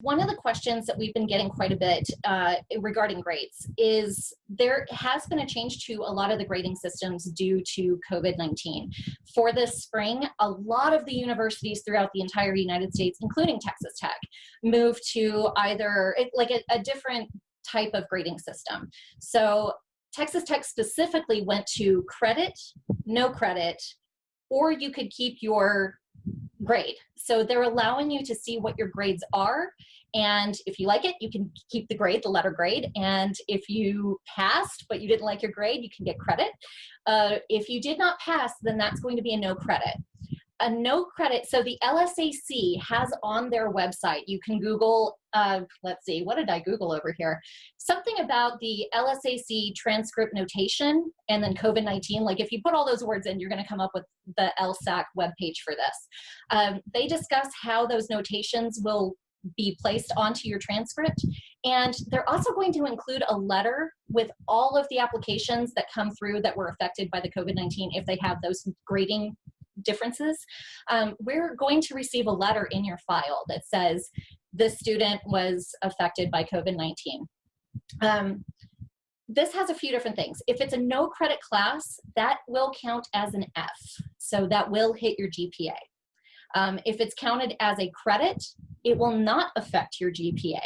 One of the questions that we've been getting quite a bit regarding grades is there has been a change to a lot of the grading systems due to COVID-19. For this spring, a lot of the universities throughout the entire United States, including Texas Tech, moved to either like a different type of grading system. So Texas Tech specifically went to credit, no credit, or you could keep your grade. So they're allowing you to see what your grades are. And if you like it, you can keep the grade, the letter grade. And if you passed, but you didn't like your grade, you can get credit. If you did not pass, then that's going to be a no credit. A no credit, so the LSAC has on their website, you can Google, let's see, what did I Google over here? Something about the LSAC transcript notation and then COVID-19. Like if you put all those words in, you're going to come up with the LSAC webpage for this. They discuss how those notations will be placed onto your transcript. And they're also going to include a letter with all of the applications that come through that were affected by the COVID-19 if they have those grading differences. We're going to receive a letter in your file that says this student was affected by COVID-19. This has a few different things. If it's a no credit class, that will count as an F. So that will hit your GPA. If it's counted as a credit, it will not affect your GPA.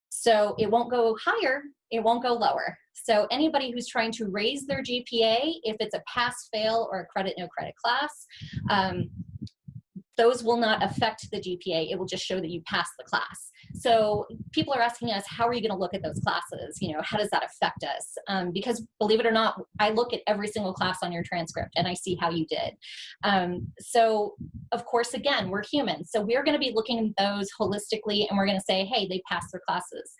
So it won't go higher, it won't go lower. So anybody who's trying to raise their GPA, if it's a pass-fail or a credit, no credit class, those will not affect the GPA. It will just show that you passed the class. So people are asking us, how are you going to look at those classes? You know, how does that affect us? Because believe it or not, I look at every single class on your transcript and I see how you did. So of course, again, we're human. So we're going to be looking at those holistically and we're going to say, hey, they passed their classes.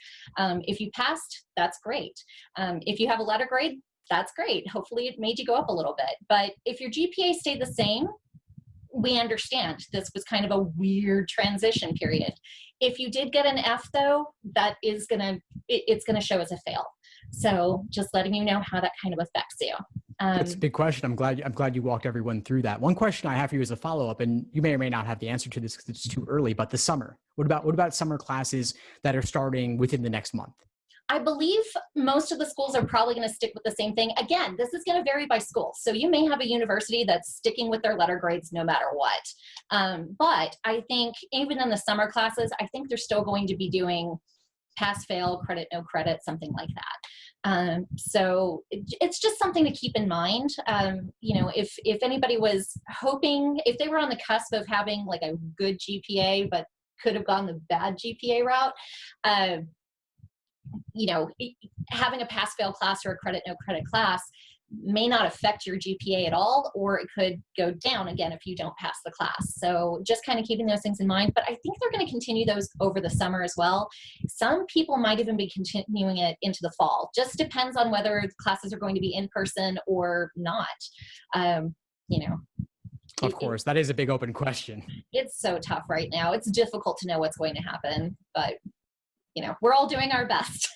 If you passed, that's great. If you have a letter grade, that's great. Hopefully it made you go up a little bit. But if your GPA stayed the same, we understand this was kind of a weird transition period. If you did get an F though, that is it's gonna show as a fail. So just letting you know how that kind of affects you. That's a big question. I'm glad you walked everyone through that. One question I have for you as a follow-up, and you may or may not have the answer to this because it's too early, but the summer. What about summer classes that are starting within the next month? I believe most of the schools are probably going to stick with the same thing. Again, this is going to vary by school. So you may have a university that's sticking with their letter grades no matter what. But I think even in the summer classes, I think they're still going to be doing pass, fail, credit, no credit, something like that. So it's just something to keep in mind. You know, if anybody was hoping, if they were on the cusp of having like a good GPA, but could have gone the bad GPA route, you know, having a pass-fail class or a credit, no credit class may not affect your GPA at all, or it could go down again if you don't pass the class. So just kind of keeping those things in mind. But I think they're going to continue those over the summer as well. Some people might even be continuing it into the fall. Just depends on whether the classes are going to be in person or not. You know. Of course, that is a big open question. It's so tough right now. It's difficult to know what's going to happen, but you know, we're all doing our best.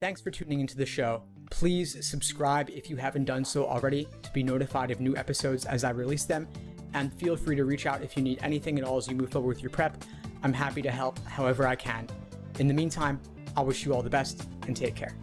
Thanks for tuning into the show. Please subscribe if you haven't done so already to be notified of new episodes as I release them. And feel free to reach out if you need anything at all as you move forward with your prep. I'm happy to help however I can. In the meantime, I'll wish you all the best and take care.